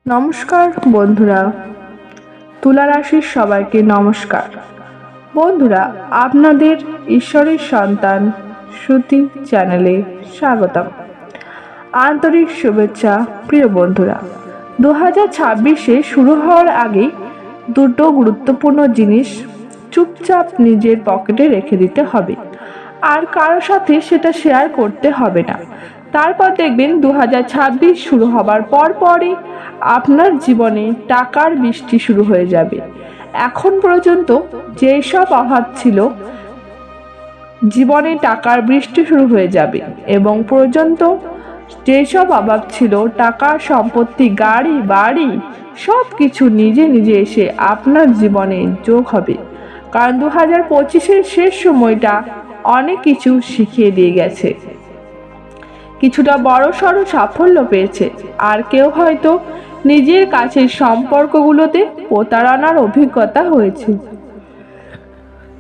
নমস্কার বন্ধুরা, তুলা রাশির সবাইকে নমস্কার। বন্ধুরা, আপনাদের ঈশ্বরের সন্তান শ্রুতি চ্যানেলে স্বাগতম। আন্তরিক শুভেচ্ছা প্রিয় বন্ধুরা। 2026-এ শুরু হওয়ার আগে দুটো গুরুত্বপূর্ণ জিনিস চুপচাপ নিজের পকেটে রেখে দিতে হবে, আর কারো সাথে সেটা শেয়ার করতে হবে না। তারপর দেখবেন 2026 শুরু হবার পরই আপনার জীবনে টাকার বৃষ্টি শুরু হয়ে যাবে। এখন পর্যন্ত যেসব অভাব ছিল, জীবনে টাকার বৃষ্টি শুরু হয়ে যাবে এবং যেসব অভাব ছিল, টাকা, সম্পত্তি, গাড়ি, বাড়ি সব কিছু নিজে নিজে এসে আপনার জীবনে যোগ হবে। কারণ 2025-এর শেষ সময়টা অনেক কিছু শিখিয়ে দিয়ে গেছে। কিছুটা বড়সড় সাফল্য পেয়েছে, আর কেউ হয়তো নিজের কাছের সম্পর্কগুলোতে প্রতারণার অভিজ্ঞতা হয়েছে।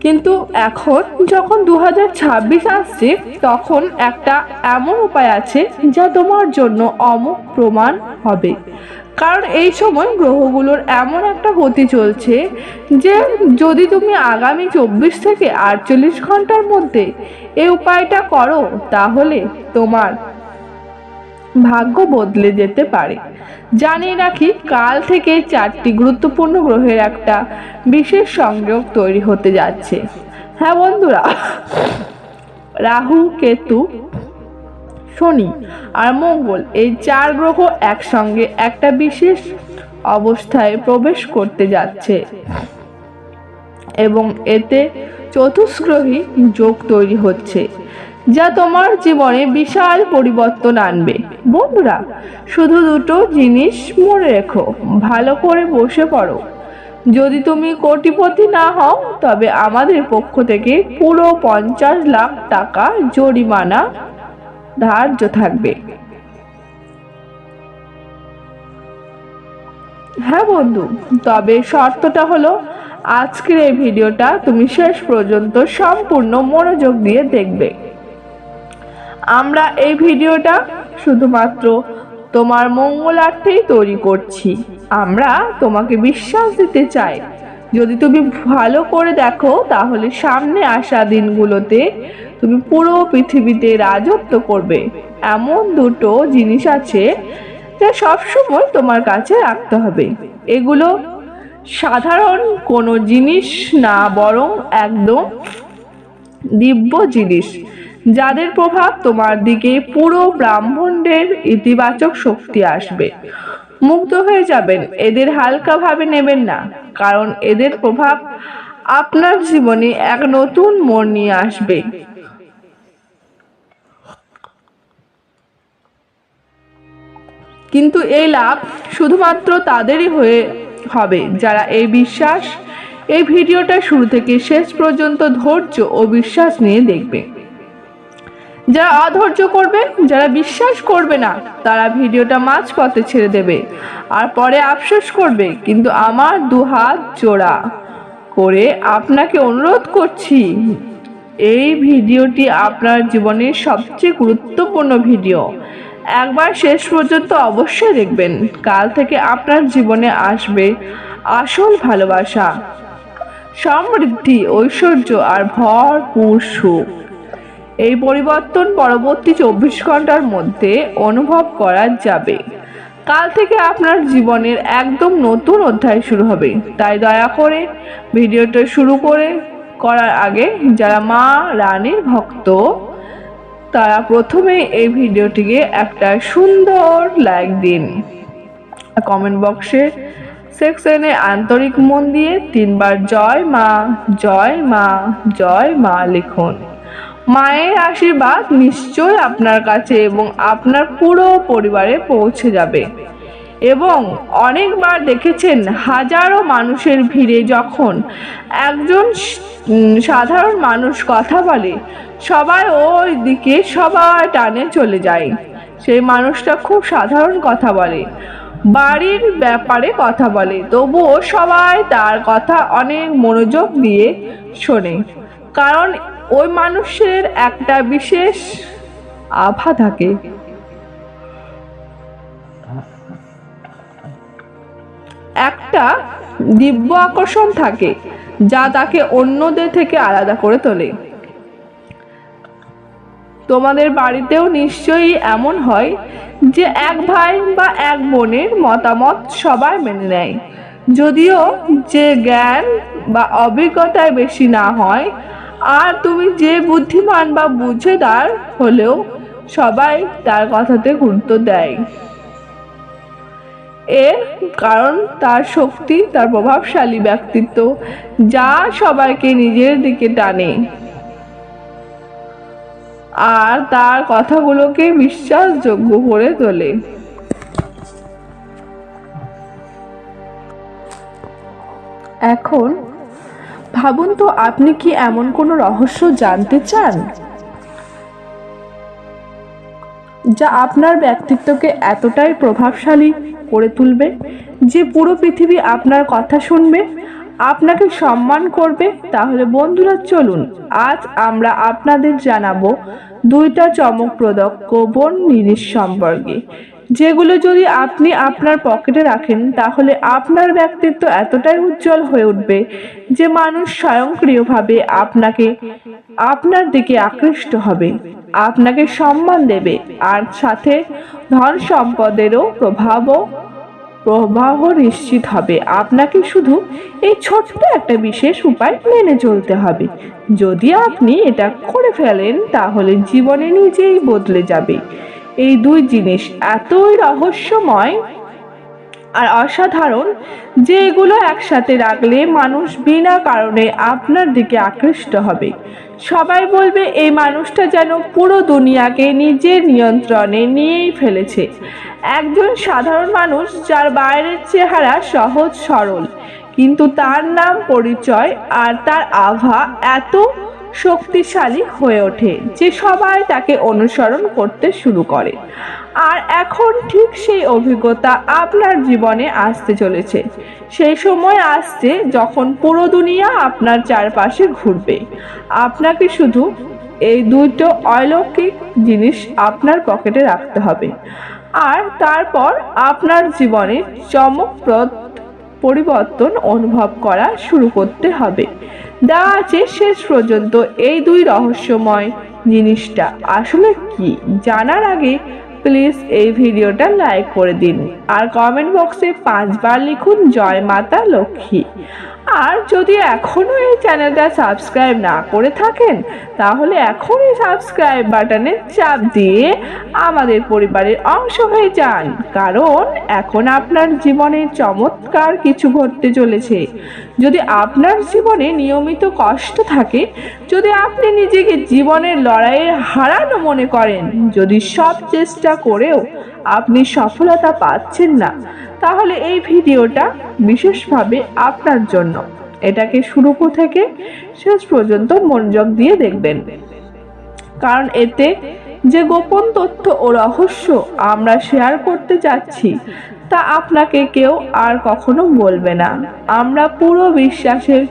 কিন্তু এখন যখন 2026 আসছে, তখন একটা এমন উপায় আছে যা তোমার জন্য অমোঘ প্রমাণ হবে। কারণ এই সময় গ্রহগুলোর এমন একটা গতি চলছে যে যদি তুমি আগামী 24 থেকে 48 ঘন্টার মধ্যে এই উপায়টা করো, তাহলে তোমার ভাগ্য বদলে যেতে পারে। জানিয়ে রাখি, কাল থেকে 4টি গুরুত্বপূর্ণ গ্রহের একটা বিশেষ সংযোগ তৈরি হতে যাচ্ছে। হ্যাঁ বন্ধুরা, রাহু, কেতু, শনি আর মঙ্গল, এই 4 গ্রহ একসঙ্গে একটা বিশেষ অবস্থায় প্রবেশ করতে যাচ্ছে এবং এতে চতুষ্গ্রহী যোগ তৈরি হচ্ছে, যা তোমার জীবনে বিশাল পরিবর্তন আনবে। বন্ধুরা, শুধু দুটো জিনিস মনে রেখো, ভালো করে বসে পড়ো। যদি তুমি কোটিপতি না হও, তবে আমাদের পক্ষ থেকে পুরো 50 লাখ টাকা জরিমানা ধার্য থাকবে। হ্যাঁ বন্ধু, তবে শর্তটা হলো, আজকের এই ভিডিওটা তুমি শেষ পর্যন্ত সম্পূর্ণ মনোযোগ দিয়ে দেখবে। আমরা এই ভিডিওটা শুধুমাত্র তোমার মঙ্গলার্থেই তৈরি করছি। আমরা তোমাকে বিশ্বাস দিতে চাই, যদি তুমি ভালো করে দেখো, তাহলে সামনে আসা দিনগুলোতে তুমি পুরো পৃথিবীতে রাজত্ব করবে। এমন দুটো জিনিস আছে যা সবসময় তোমার কাছে রাখতে হবে। এগুলো সাধারণ কোনো জিনিস না, বরং একদম দিব্য জিনিস, যাদের প্রভাব তোমার দিকে পুরো ব্রহ্মাণ্ডের ইতিবাচক শক্তি আসবে। মুগ্ধ হয়ে যাবেন, এদের হালকাভাবে নেবেন না, কারণ এদের প্রভাব আপনার জীবনে এক নতুন মোড় নিয়ে আসবে। কিন্তু এই লাভ শুধুমাত্র তাদেরই হবে যারা এই ভিডিওটা শুরু থেকে শেষ পর্যন্ত ধৈর্য ও বিশ্বাস নিয়ে দেখবে। যারা অধৈর্য করবে, যারা বিশ্বাস করবে না, তারা ভিডিওটা মাঝপথে ছেড়ে দেবে আর পরে আফসোস করবে। কিন্তু আমার দুহাত জোড়া করে আপনাকে অনুরোধ করছি, এই ভিডিওটি আপনার জীবনের সবচেয়ে গুরুত্বপূর্ণ ভিডিও। একবার শেষ পর্যন্ত অবশ্যই দেখবেন। কাল থেকে আপনার জীবনে আসবে আসল ভালোবাসা, সমৃদ্ধি, ঐশ্বর্য আর ভরপুর সুখ। এই পরিবর্তন পরবর্তী 24 ঘন্টার মধ্যে অনুভব করা যাবে। কাল থেকে আপনার জীবনের একদম নতুন অধ্যায় শুরু হবে। তাই দয়া করে ভিডিওটা শুরু করার আগে যারা মা রানীর ভক্ত, তারা প্রথমে এই ভিডিওটিকে একটা সুন্দর লাইক দিন। কমেন্ট বক্সে সেকশনে আন্তরিক মন দিয়ে 3 বার জয় মা, জয় মা, জয় মা লিখুন। মায়ের আশীর্বাদ নিশ্চয় আপনার কাছে এবং আপনার পুরো পরিবারে পৌঁছে যাবে। এবং অনেকবার দেখেছেন, হাজারো মানুষের ভিড়ে যখন একজন সাধারণ মানুষ কথা বলে, সবাই ওই দিকে সবাই টানে চলে যায়। সেই মানুষটা খুব সাধারণ কথা বলে, বাড়ির ব্যাপারে কথা বলে, তবুও সবাই তার কথা অনেক মনোযোগ দিয়ে শোনে, কারণ ওই মানুষের একটা বিশেষ আভা থাকে। একটা দিব্য আকর্ষণ থাকে যা তাকে অন্যদের থেকে আলাদা করে তোলে। তোমাদের বাড়িতেও নিশ্চয়ই এমন হয় যে এক ভাই বা এক বোনের মতামত সবাই মেনে নেয়, যদিও যে জ্ঞান বা অভিজ্ঞতায় বেশি না হয়। আর তুমি যে বুদ্ধিমান বা বুঝেদার হলেও সবাই তার কথাতে গুরুত্ব দেয়। এর কারণ তার শক্তি, তার প্রভাবশালী ব্যক্তিত্ব যা সবাইকে নিজের দিকে টানে আর তার কথাগুলোকে বিশ্বাসযোগ্য করে তোলে। এখন ভাবুন তো, আপনি কি এমন কোনো রহস্য জানতে চান যা আপনার ব্যক্তিত্বকে এতটাই প্রভাবশালী করে তুলবে যে পুরো পৃথিবী আপনার কথা শুনবে, আপনাকে সম্মান করবে? তাহলে বন্ধুরা চলুন, আজ আমরা আপনাদের জানাবো 2টা চমকপ্রদ গোপন জিনিস সম্পর্কে, যেগুলো যদি আপনি আপনার পকেটে রাখেন তাহলে আপনার ব্যক্তিত্ব এতটাই উজ্জ্বল হয়ে উঠবে যে মানুষ স্বয়ংক্রিয়ভাবে আপনার দিকে আকৃষ্ট হবে, আপনাকে সম্মান দেবে আর সাথে ধন সম্পদেরও প্রবাহ নিশ্চিত হবে। আপনাকে শুধু এই ছোট্ট একটা বিশেষ উপায় মেনে চলতে হবে। যদি আপনি এটা করে ফেলেন তাহলে জীবনে নিজেই বদলে যাবে। এই 2 জিনিস এতই রহস্যময় আর অসাধারণ যে এগুলো একসাথে রাখলে মানুষ বিনা কারণে আপনার দিকে আকৃষ্ট হবে। সবাই বলবে এই মানুষটা যেন পুরো দুনিয়াকে নিজের নিয়ন্ত্রণে নিয়েই ফেলেছে। একজন সাধারণ মানুষ যার বাইরের চেহারা সহজ সরল, কিন্তু তার নাম, পরিচয় আর তার আভা এত শক্তিশালী হয়ে ওঠে যে সবাই তাকে অনুসরণ করতে শুরু করে। আর এখন ঠিক সেই অভিজ্ঞতা আপনার জীবনে আসতে চলেছে। সেই সময় আসছে যখন পুরো দুনিয়া আপনার চারপাশে ঘুরবে। আপনাকে শুধু এই 2টো অলৌকিক জিনিস আপনার পকেটে রাখতে হবে আর তারপর আপনার জীবনে চমকপ্রদ পরিবর্তন অনুভব করা শুরু করতে হবে। দেওয়া আছে শেষ পর্যন্ত এই 2 রহস্যময় জিনিসটা আসলে কি। জানার আগে প্লিজ এই ভিডিওটা লাইক করে দিন আর কমেন্ট বক্সে 5 বার লিখুন জয় মাতা লক্ষ্মী। আর যদি এখনো এই চ্যানেলটা সাবস্ক্রাইব না করে থাকেন তাহলে এখনই সাবস্ক্রাইব বাটনে চাপ দিয়ে আমাদের পরিবারের অংশ হয়ে যান, কারণ এখন আপনার জীবনে চমৎকার কিছু ঘটতে চলেছে। যদি আপনার জীবনে নিয়মিত কষ্ট থাকে, যদি আপনি নিজেকে জীবনের লড়াইয়ে হারানো মনে করেন, যদি সব চেষ্টা করেও আপনি সফলতা পাচ্ছেন না, তাহলে এই ভিডিওটা বিশেষভাবে আপনার জন্য। এটাকে শুরু থেকে শেষ পর্যন্ত মনোযোগ দিয়ে দেখবেন, কারণ এতে যে গোপন তথ্য ও রহস্য আমরা শেয়ার করতে যাচ্ছি তা আপনাকে কেউ আর কখনো বলবে না। আমরা পুরো বিশ্বাসের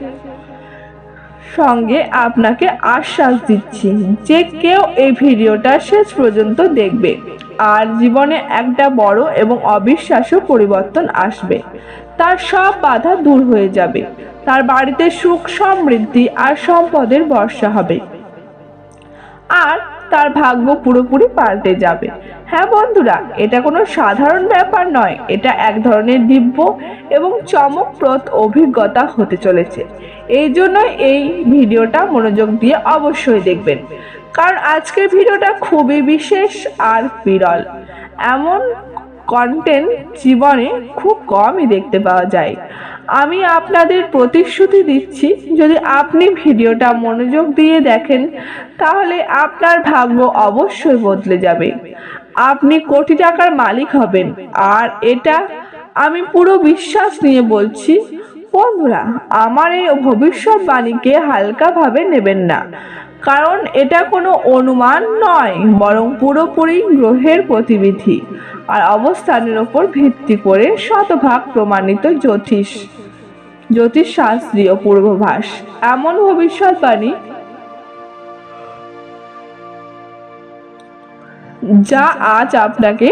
সঙ্গে আপনাকে আশ্বাস দিচ্ছি যে কেউ এই ভিডিওটা শেষ পর্যন্ত দেখবে আর জীবনে একটা বড় এবং অবিশ্বাস্য পরিবর্তন আসবে। তার সব বাধা দূর হয়ে যাবে, তার বাড়িতে সুখ, সমৃদ্ধি আর সম্পদের বর্ষা হবে আর তার ভাগ্য পুরোপুরি পাল্টে যাবে। হ্যাঁ বন্ধুরা, এটা কোনো সাধারণ ব্যাপার নয়, এটা এক ধরনের দিব্য এবং চমকপ্রদ অভিজ্ঞতা হতে চলেছে। এই জন্যই এই ভিডিওটা মনোযোগ দিয়ে অবশ্যই দেখবেন, কারণ আজকের ভিডিওটা খুবই বিশেষ আর বিরল। এমন কন্টেন্ট জীবনে খুব কমই দেখতে পাওয়া যায়। আমি আপনাদের প্রতিশ্রুতি দিচ্ছি, যদি আপনি ভিডিওটা মনোযোগ দিয়ে দেখেন তাহলে আপনার ভাগ্য অবশ্যই বদলে যাবে। আপনি কোটি টাকার মালিক হবেন, আর এটা আমি পুরো বিশ্বাস নিয়ে বলছি। বন্ধুরা, আমার এই ভবিষ্যৎবাণীকে হালকাভাবে নেবেন না, কারণ এটা কোনো অনুমান নয়, বরং পুরোপুরি গ্রহের গতিবিধি আর অবস্থানের উপর ভিত্তি করে শতভাগ প্রমাণিত জ্যোতিষশাস্ত্রীয় পূর্বাভাস। এমন ভবিষ্যৎবাণী যা আজ আপনাকে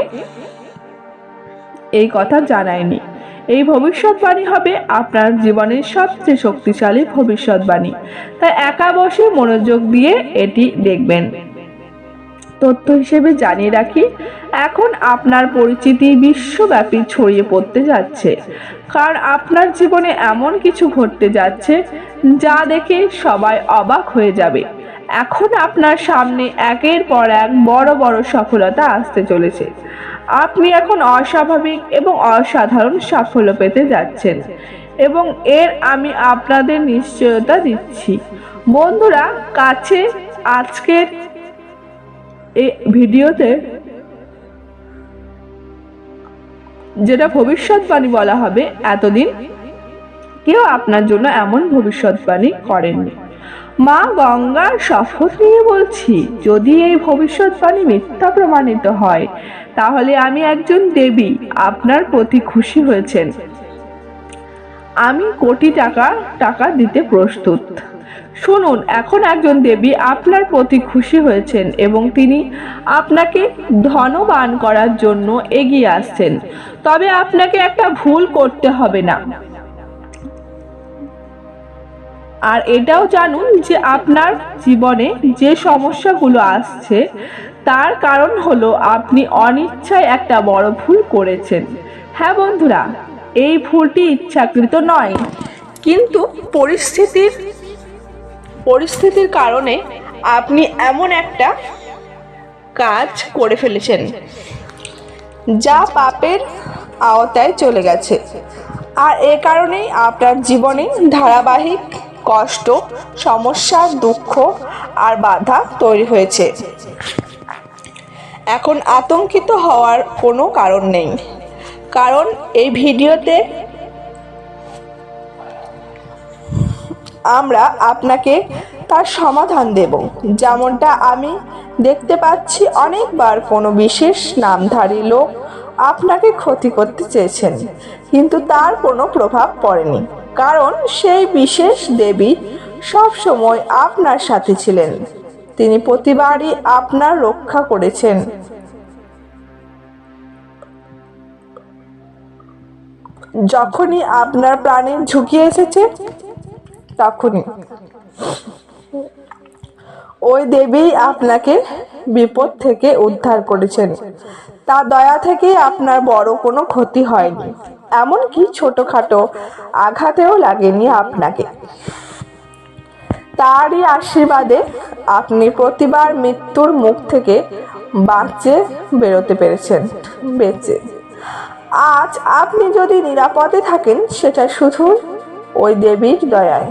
এই কথা জানায়নি এই ভবিষ্যৎবাণী হবে আপনার জীবনের সবচেয়ে শক্তিশালী ভবিষ্যৎবাণী, তাই একা বসে মনোযোগ দিয়ে এটি দেখবেন। তথ্য হিসেবে জানিয়ে রাখি, এখন আপনার পরিচিতি বিশ্বব্যাপী ছড়িয়ে পড়তে যাচ্ছে, কারণ আপনার জীবনে এমন কিছু ঘটতে যাচ্ছে যা দেখে সবাই অবাক হয়ে যাবে। এখন আপনার সামনে একের পর এক বড় বড় সফলতা আসতে চলেছে। আপনি এখন অস্বাভাবিক এবং অসাধারণ সাফল্য পেতে যাচ্ছেন এবং আমি আপনাদের নিশ্চয়তা দিচ্ছি। বন্ধুরা কাছে আজকের এই ভিডিওতে যেটা ভবিষ্যৎবাণী বলা হবে, এতদিন কেউ আপনার জন্য এমন ভবিষ্যৎবাণী করেননি। মা গঙ্গার শপথ নিয়ে বলছি, যদি এই ভবিষ্যৎবাণী মিথ্যা প্রমাণিত হয় তাহলে আমি একজন দেবী আপনার প্রতি খুশি হয়েছেন। আমি কোটি টাকা দিতে প্রস্তুত। শুনুন, এখন একজন দেবী আপনার প্রতি খুশি হয়েছেন এবং তিনি আপনাকে ধনবান করার জন্য এগিয়ে আসছেন। তবে আপনাকে একটা ভুল করতে হবে না, আর এটাও জানুন যে আপনার জীবনে যে সমস্যাগুলো আসছে তার কারণ হলো আপনি অনিচ্ছায় একটা বড় ভুল করেছেন। হ্যাঁ বন্ধুরা, এই ভুলটি ইচ্ছাকৃত নয়, কিন্তু পরিস্থিতির কারণে আপনি এমন একটা কাজ করে ফেলেছেন যা পাপের আওতায় চলে গেছে, আর এ কারণেই আপনার জীবনে ধারাবাহিক কষ্ট, সমস্যা, দুঃখ আর বাধা তৈরি হয়েছে। এখন আতঙ্কিত হওয়ার কোনো কারণ নেই, কারণ এই ভিডিওতে আমরা আপনাকে তার সমাধান দেব। যেমনটা আমি দেখতে পাচ্ছি, অনেকবার কোনো বিশেষ নামধারী লোক আপনাকে ক্ষতি করতে চেয়েছেন, কিন্তু তার কোনো প্রভাব পড়েনি, কারণ সেই বিশেষ দেবী সব সময় আপনার সাথে ছিলেন। তিনি প্রতিবারই আপনার রক্ষা করেছেন। যখনই আপনার প্রাণের ঝুঁকি এসেছে, তখনই ওই দেবী আপনাকে বিপদ থেকে উদ্ধার করেছেন। তার দয়া থেকে আপনার বড় কোনো ক্ষতি হয়নি, এমনকি ছোটখাটো আঘাতেও লাগেনি আপনাকে। তারই আশীর্বাদে আপনি প্রতিবার মৃত্যুর মুখ থেকে বেরোতে পেরেছেন। আজ আপনি যদি নিরাপদে থাকেন, সেটা শুধু ওই দেবীর দয়ায়।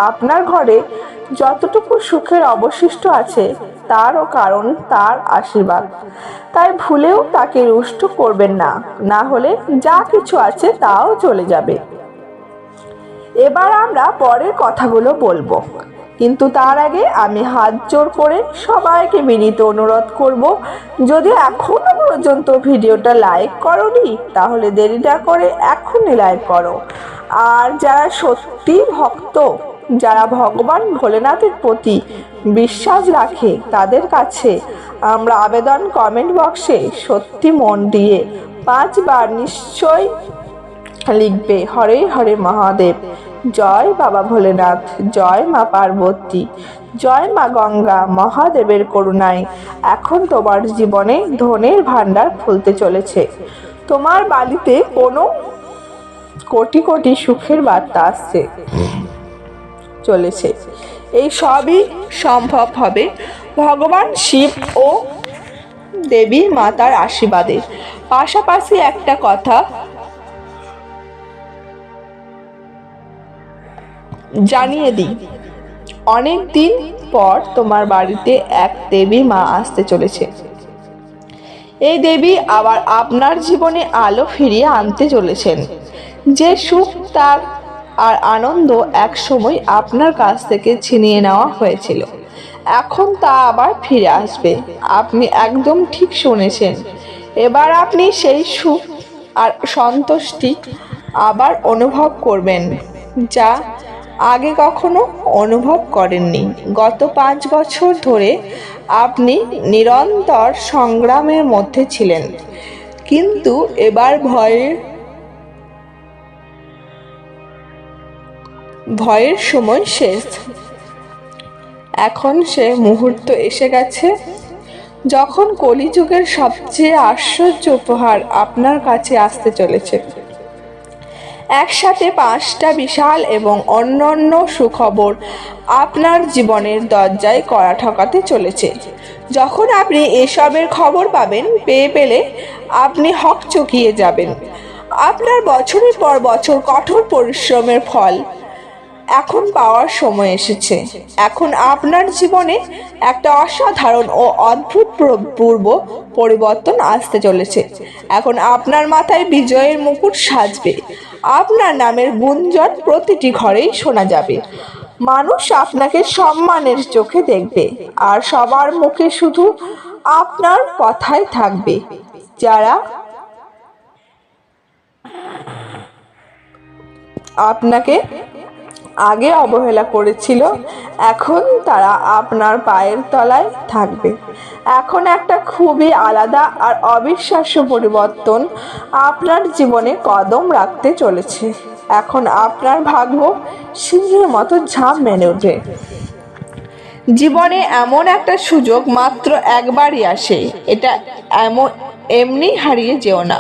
আপনার ঘরে যতটুকু সুখের অবশিষ্ট আছে তারও কারণ তার আশীর্বাদ, তাই ভুলেও তাকে রুষ্ট করবেন না, না হলে যা কিছু আছে তাও চলে যাবে। এবার আমরা পরের কথাগুলো বলবো, কিন্তু তার আগে আমি হাত জোড় করে সবাইকে বিনীত অনুরোধ করব, যদি এখনো পর্যন্ত ভিডিওটা লাইক করোনি তাহলে দেরি না করে এখনই লাইক করো। আর যারা সত্যি ভক্ত, যারা ভগবান ভোলেনাথের প্রতি বিশ্বাস রাখে, তাদের কাছে আমরা আবেদন, কমেন্ট বক্সে সত্যি মন দিয়ে 5 বার নিশ্চয় লিখবে, হরে হরে মহাদেব, জয় বাবা ভোলেনাথ, জয় মা পার্বতী, জয় মা গঙ্গা। মহাদেবের করুণায় এখন তোমার জীবনে ধনের ভান্ডার খুলতে চলেছে। তোমার বাড়িতে কোনো কোটি কোটি সুখের বার্তা আসছে চলেছে। এই সবই সম্ভব হবে ভগবান শিব ও দেবী মাতার আশীর্বাদে। পাশাপাশি একটা কথা জানিয়ে দিই, অনেক দিন পর তোমার বাড়িতে এক দেবী মা আসতে চলেছে। এই দেবী আবার আপনার জীবনে আলো ফিরিয়ে আনতে চলেছেন। যে সুখ তার আর আনন্দ এক সময় আপনার কাছ থেকে ছিনিয়ে নেওয়া হয়েছিল, এখন তা আবার ফিরে আসবে। আপনি একদম ঠিক শুনেছেন। এবার আপনি সেই সুখ আর সন্তুষ্টি আবার অনুভব করবেন, যা আগে কখনো অনুভব করেননি। গত 5 বছর ধরে আপনি নিরন্তর সংগ্রামের মধ্যে ছিলেন, কিন্তু এবার ভয়ের ভয়ের সময় শেষ। এখন সে মুহূর্ত এসে গেছে যখন কলিযুগের সবচেয়ে আশ্চর্য উপহার আপনার কাছে আসতে চলেছে। একসাথে 5টা বিশাল এবং অনন্য সুখবর আপনার জীবনের দরজায় কড়া ঠকাতে চলেছে। যখন আপনি এসবের খবর পাবেন, পেলে আপনি হকচকিয়ে যাবেন। আপনার বছরের পর বছর কঠোর পরিশ্রমের ফল এখন পাওয়ার সময় এসেছে। এখন আপনার জীবনে একটা অসাধারণ ও অভূতপূর্ব পরিবর্তন আসতে চলেছে। এখন আপনার মাথায় বিজয়ের মুকুট সাজবে। আপনার নামের গুঞ্জন প্রতিটি ঘরেই শোনা যাবে। মানুষ আপনাকে সম্মানের চোখে দেখবে, আর সবার মুখে শুধু আপনার কথাই থাকবে। যারা আপনাকে আগে অবহেলা করেছিল, এখন তারা আপনার পায়ের তলায় থাকবে। এখন একটা খুবই আলাদা আর অবিশ্বাস্য পরিবর্তন আপনার জীবনে কদম রাখতে চলেছে। এখন আপনার ভাগ্য সিংহের মতো ঝাঁপ মেনে ওঠে। জীবনে এমন একটা সুযোগ মাত্র একবারই আসে, এটা এমনি হারিয়ে যেও না।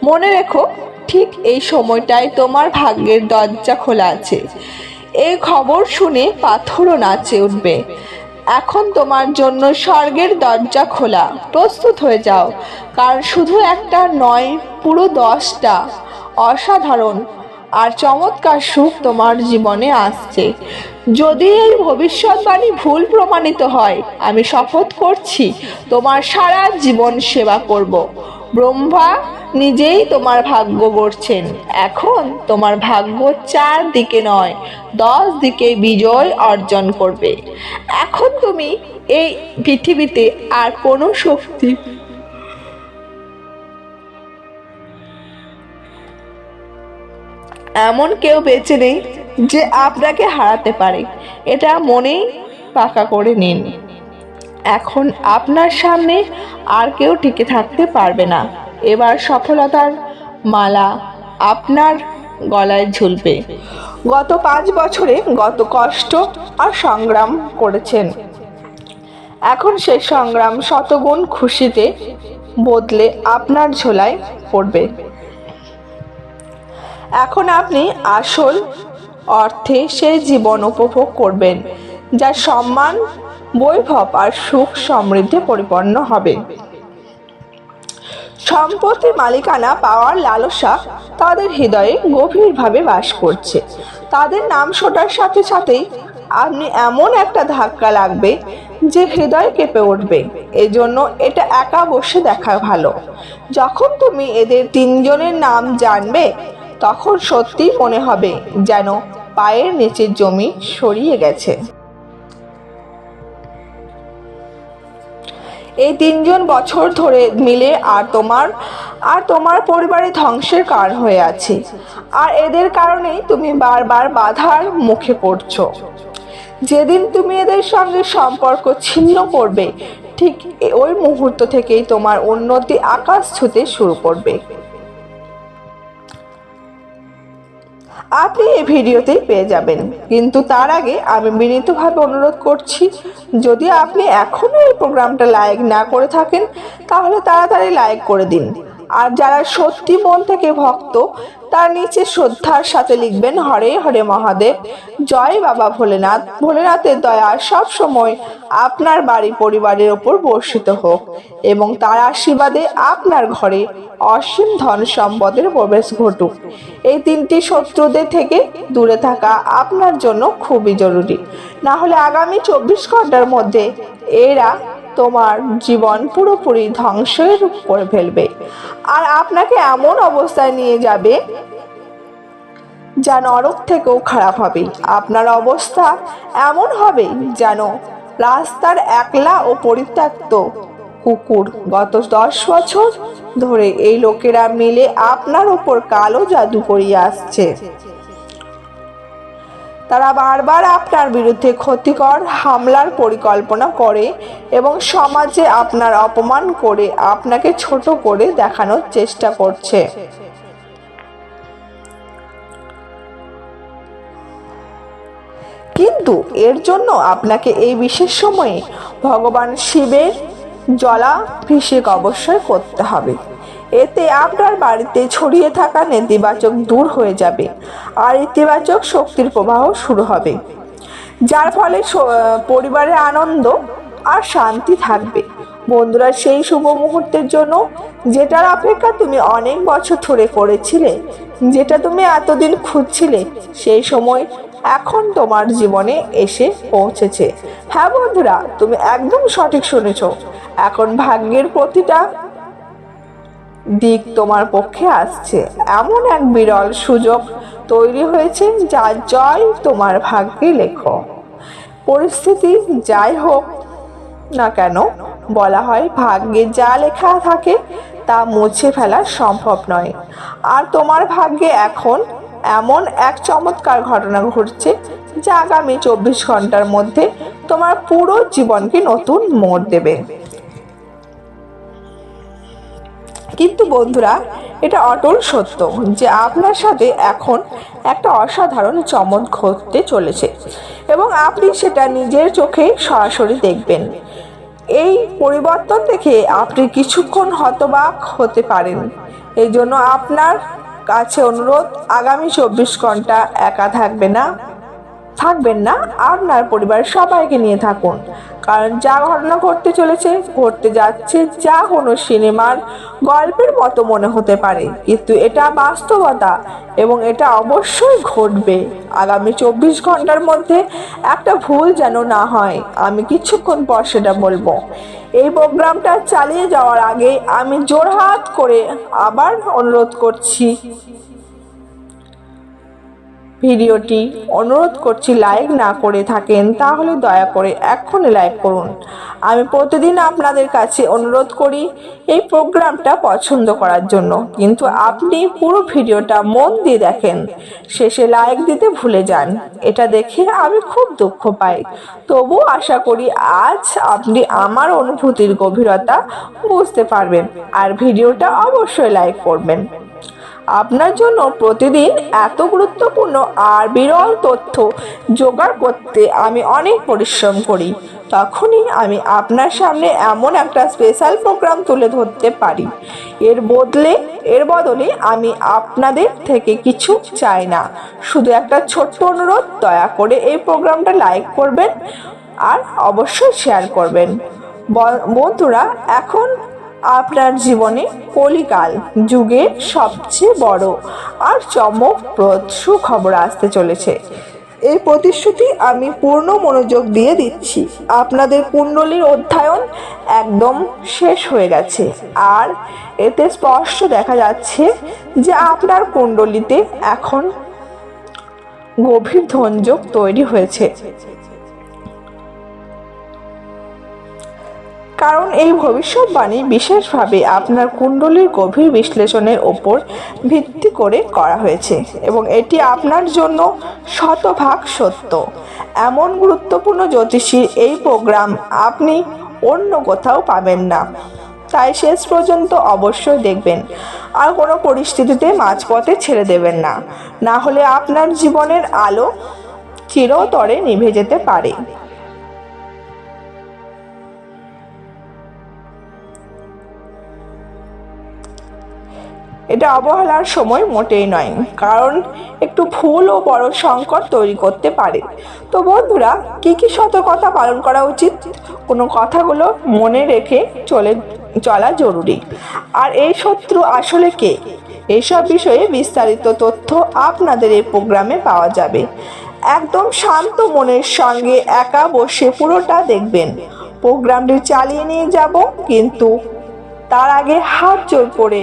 মনে রেখো, ঠিক এই সময়টায় তোমার ভাগ্যের দরজা খোলা আছে। এই খবর শুনে পাথরও নাচে উঠবে। এখন তোমার জন্য স্বর্গের দরজা খোলা। প্রস্তুত হয়ে যাও, কারণ শুধু একটা নয়, পুরো 10টা অসাধারণ আর চমৎকার সুখ তোমার জীবনে আসছে। যদি এই ভবিষ্যৎবাণী ভুল প্রমাণিত হয়, আমি শপথ করছি তোমার সারা জীবন সেবা করব। ব্রহ্মা নিজেই তোমার ভাগ্য গড়ছেন। এখন তোমার ভাগ্য 4 দিকে নয়, 10 দিকে বিজয় অর্জন করবে। এখন তুমি এই পৃথিবীতে আর কোনো শক্তি এমন কেউ বেঁচে নেই যে আপনাকে হারাতে পারে। এটা মনেই পাকা করে নিন। এখন আপনার সামনে আর কেউ টিকে থাকতে পারবে না। এবার সফলতার মালা আপনার গলায় ঝুলবে। গত 5 বছরে কত কষ্ট আর সংগ্রাম করেছেন, এখন সেই সংগ্রাম শতগুণ খুশিতে বদলে আপনার ঝোলায় পড়বে। এখন আপনি আসল অর্থে সেই জীবন উপভোগ করবেন যা সম্মান, বৈভব আর সুখ সমৃদ্ধি পরিপূর্ণ হবে। সম্পত্তির মালিকানা পাওয়ার লালসা তাদের হৃদয়ে গভীরভাবে বাস করছে। তাদের নাম শোনার সাথে সাথেই আপনি এমন একটা ধাক্কা লাগবে যে হৃদয় কেঁপে উঠবে। এজন্য এটা একা বসে দেখা ভালো। যখন তুমি এদের 3 জনের নাম জানবে, তখন সত্যি মনে হবে যেন পায়ের নিচের জমি সরিয়ে গেছে। এই 3 জন বছর ধরে মিলে আর তোমার পরিবারের ধ্বংসের কারণ হয়ে আছে, আর এদের কারণেই তুমি বারবার বাধার মুখে পড়ছো। যেদিন তুমি এদের সঙ্গে সম্পর্ক ছিন্ন করবে, ঠিক ওই মুহূর্ত থেকেই তোমার উন্নতি আকাশ ছুঁতে শুরু করবে। আপনি এই ভিডিওতেই পেয়ে যাবেন, কিন্তু তার আগে আমি বিনীতভাবে অনুরোধ করছি, যদি আপনি এখনো এই প্রোগ্রামটা লাইক না করে থাকেন, তাহলে তাড়াতাড়ি লাইক করে দিন। আর যারা সত্যি মন থেকে ভক্ত, তার নিচে শ্রদ্ধার সাথে লিখবেন হরে হরে মহাদেব, জয় বাবা ভোলেনাথ। ভোলেনাথের দয়া সব সময় আপনার বাড়ি পরিবারের ওপর বর্ষিত হোক এবং তার আশীর্বাদে আপনার ঘরে অসীম ধন সম্পদের প্রবেশ ঘটুক। এই 3টি শত্রুদের থেকে দূরে থাকা আপনার জন্য খুবই জরুরি, না হলে আগামী 24 ঘন্টার মধ্যে এরা তোমার জীবন পুরোপুরি ধ্বংসের করে ফেলবে আর আপনাকে এমন অবস্থায় নিয়ে যাবে যা নরক থেকেও খারাপ হবে। আপনার অবস্থা এমন হবে যেন রাস্তার একলা ও পরিত্যক্ত কুকুর। গত 10 বছর ধরে এই লোকেরা মিলে আপনার উপর কালো জাদু করিয়ে আসছে। তারা বারবার আপনার বিরুদ্ধে ক্ষতিকর হামলার পরিকল্পনা করে এবং সমাজে আপনার অপমান করে আপনাকে ছোট করে দেখানোর চেষ্টা করছে। কিন্তু এর জন্য আপনাকে এই বিশেষ সময়ে ভগবান শিবের জলাভিষেক অবশ্যই করতে হবে। এতে আপনার বাড়িতে ছড়িয়ে থাকা নেতিবাচক দূর হয়ে যাবে আর ইতিবাচক শক্তির প্রবাহ শুরু হবে, যার ফলে পরিবারে আনন্দ আর শান্তি থাকবে। বন্ধুরা, সেই শুভ মুহূর্তের জন্য যেটার অপেক্ষা তুমি অনেক বছর ধরে করেছিলে, যেটা তুমি এতদিন খুঁজছিলে, সেই সময় এখন তোমার জীবনে এসে পৌঁছেছে। হ্যাঁ বন্ধুরা, তুমি একদম সঠিক শুনেছ। এখন ভাগ্যের প্রতিটা দিক তোমার পক্ষে আসছে। এমন এক বিরল সুযোগ তৈরি হয়েছে যার জয় তোমার ভাগ্যে লেখো। পরিস্থিতি যাই হোক না কেন, বলা হয় ভাগ্যে যা লেখা থাকে তা মুছে ফেলা সম্ভব নয়। আর তোমার ভাগ্যে এখন এমন এক চমৎকার ঘটনা ঘটছে যা আগামী 24 ঘন্টার মধ্যে তোমার পুরো জীবনকে নতুন মোড় দেবে। কিন্তু বন্ধুরা, এটা অটল সত্য যে আপনার সাথে এখন একটা অসাধারণ চমক ঘটতে চলেছে এবং আপনি সেটা নিজের চোখে সরাসরি দেখবেন। এই পরিবর্তন দেখে আপনি কিছুক্ষণ হতবাক হতে পারেন। এই জন্য আপনার কাছে অনুরোধ, আগামী 24 ঘন্টা একা থাকবেন না, আপনার পরিবারের সবাইকে নিয়ে থাকুন। কারণ যা ঘটনা ঘটতে যাচ্ছে যা কোনো সিনেমার গল্পের মতো মনে হতে পারে, কিন্তু এটা বাস্তবতা এবং এটা অবশ্যই ঘটবে। আগামী 24 ঘন্টার মধ্যে একটা ভুল যেন না হয়, আমি কিছুক্ষণ পর সেটা বলবো। এই প্রোগ্রামটা চালিয়ে যাওয়ার আগে আমি জোরহাত করে আবার অনুরোধ করছি, ভিডিওটি লাইক না করে থাকেন তাহলে দয়া করে এক্ষুনি লাইক করুন। আমি প্রতিদিন আপনাদের কাছে অনুরোধ করি এই প্রোগ্রামটা পছন্দ করার জন্য, কিন্তু আপনি পুরো ভিডিওটা মন দিয়ে দেখেন, শেষে লাইক দিতে ভুলে যান। এটা দেখে আমি খুব দুঃখ পাই। তবু আশা করি আজ আপনি আমার অনুভূতির গভীরতা বুঝতে পারবেন আর ভিডিওটা অবশ্যই লাইক করবেন। আপনার জন্য প্রতিদিন এত গুরুত্বপূর্ণ আর বিরল তথ্য জোগাড় করতে আমি অনেক পরিশ্রম করি। তখনই আমি আপনার সামনে এমন একটা স্পেশাল প্রোগ্রাম তুলে ধরতে পারি। এর বদলে আমি আপনাদের থেকে কিছু চাই না, শুধু একটা ছোট্ট অনুরোধ, দয়া করে এই প্রোগ্রামটা লাইক করবেন আর অবশ্যই শেয়ার করবেন। বন্ধুরা, এখন আপনার জীবনে কলিকাল যুগের সবচেয়ে বড় আর চমকপ্রদ সুখবর আসতে চলেছে। এই প্রতিশ্রুতি আমি পূর্ণ মনোযোগ দিয়ে দিচ্ছি। আপনাদের কুণ্ডলীর অধ্যয়ন একদম শেষ হয়ে গেছে আর এতে স্পষ্ট দেখা যাচ্ছে যে আপনার কুণ্ডলীতে এখন গভীর ধনযোগ তৈরি হয়েছে। কারণ এই ভবিষ্যৎবাণী বিশেষভাবে আপনার কুণ্ডলীর গভীর বিশ্লেষণের ওপর ভিত্তি করে করা হয়েছে এবং এটি আপনার জন্য শতভাগ সত্য। এমন গুরুত্বপূর্ণ জ্যোতিষীর এই প্রোগ্রাম আপনি অন্য কোথাও পাবেন না, তাই শেষ পর্যন্ত অবশ্যই দেখবেন আর কোনো পরিস্থিতিতে মাঝপথে ছেড়ে দেবেন না, না হলে আপনার জীবনের আলো চিরতরে নিভে যেতে পারে। এটা অবহেলার সময় মোটেই নয়, কারণ একটু ভুল ও বড় সংকট তৈরি করতে পারে। তো বন্ধুরা, কি কি সতর্কতা পালন করা উচিত, কোনো কথাগুলো মনে রেখে চলা জরুরি। আর এই শত্রু আসলে কে, এইসব বিষয়ে বিস্তারিত তথ্য আপনাদের এই প্রোগ্রামে পাওয়া যাবে। একদম শান্ত মনের সঙ্গে একা বসে পুরোটা দেখবেন। প্রোগ্রামটি চালিয়ে নিয়ে যাব, কিন্তু তার আগে হাত জোর করে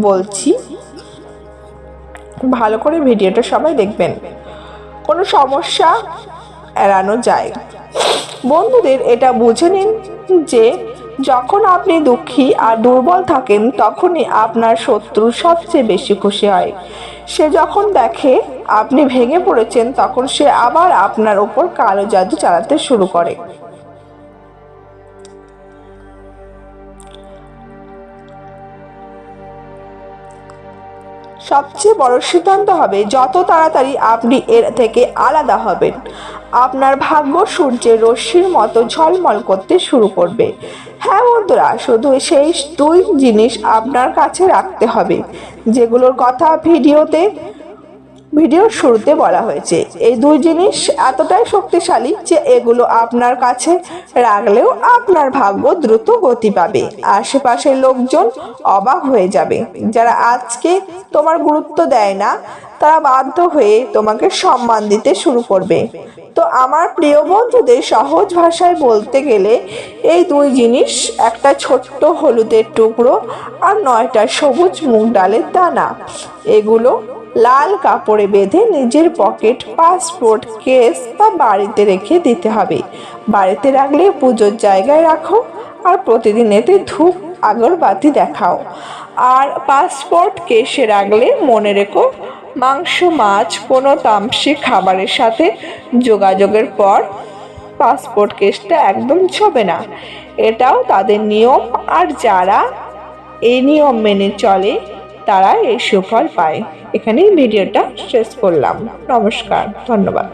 বলছি, ভালো করে ভিডিওটা সবাই দেখবেন, কোনো সমস্যা এড়ানো যায়। বন্ধুদের, এটা বুঝে নিন যে যখন আপনি দুঃখী আর দুর্বল থাকেন তখনই আপনার শত্রু সবচেয়ে বেশি খুশি হয়। সে যখন দেখে আপনি ভেঙে পড়েছেন তখন সে আবার আপনার ওপর কালো জাদু চালাতে শুরু করে। সবচেয়ে বড় সিদ্ধান্ত হবে যত তাড়াতাড়ি আপনি এর থেকে আলাদা হবেন, আপনার ভাগ্য সূর্যের রশ্মির মতো ঝলমল করতে শুরু করবে। হ্যাঁ বন্ধুরা, শুধু সেই দুই জিনিস আপনার কাছে রাখতে হবে যেগুলোর কথা ভিডিওর শুরুতে বলা হয়েছে। এই দুই জিনিস এতটাই শক্তিশালী যে এগুলো আপনার কাছে রাখলেও আপনার ভাগ্য দ্রুত গতি পাবে। আশেপাশের লোকজন অবাক হয়ে যাবে। যারা আজকে তোমার গুরুত্ব দেয় না তারা বাধ্য হয়ে তোমাকে সম্মান দিতে শুরু করবে। তো আমার প্রিয় বন্ধুদের, সহজ ভাষায় বলতে গেলে এই দুই জিনিস একটা ছোট্ট হলুদের টুকরো আর 9টা সবুজ মুগ ডালের দানা। এগুলো লাল কাপড়ে বেঁধে নিজের পকেট, পাসপোর্ট, কেস বা বাড়িতে রেখে দিতে হবে। বাড়িতে রাখলে পুজোর জায়গায় রাখো আর প্রতিদিন এতে ধূপ আগরবাতি দেখাও। আর পাসপোর্ট কেসে রাখলে মনে রেখো, মাংস, মাছ, কোনো তামসিক খাবারের সাথে যোগাযোগের পর পাসপোর্ট কেসটা একদম ছবে না। এটাও তাদের নিয়ম, আর যারা এই নিয়ম মেনে চলে তারা এই সুফল পায়। এখানেই ভিডিওটা শেষ করলাম। নমস্কার, ধন্যবাদ।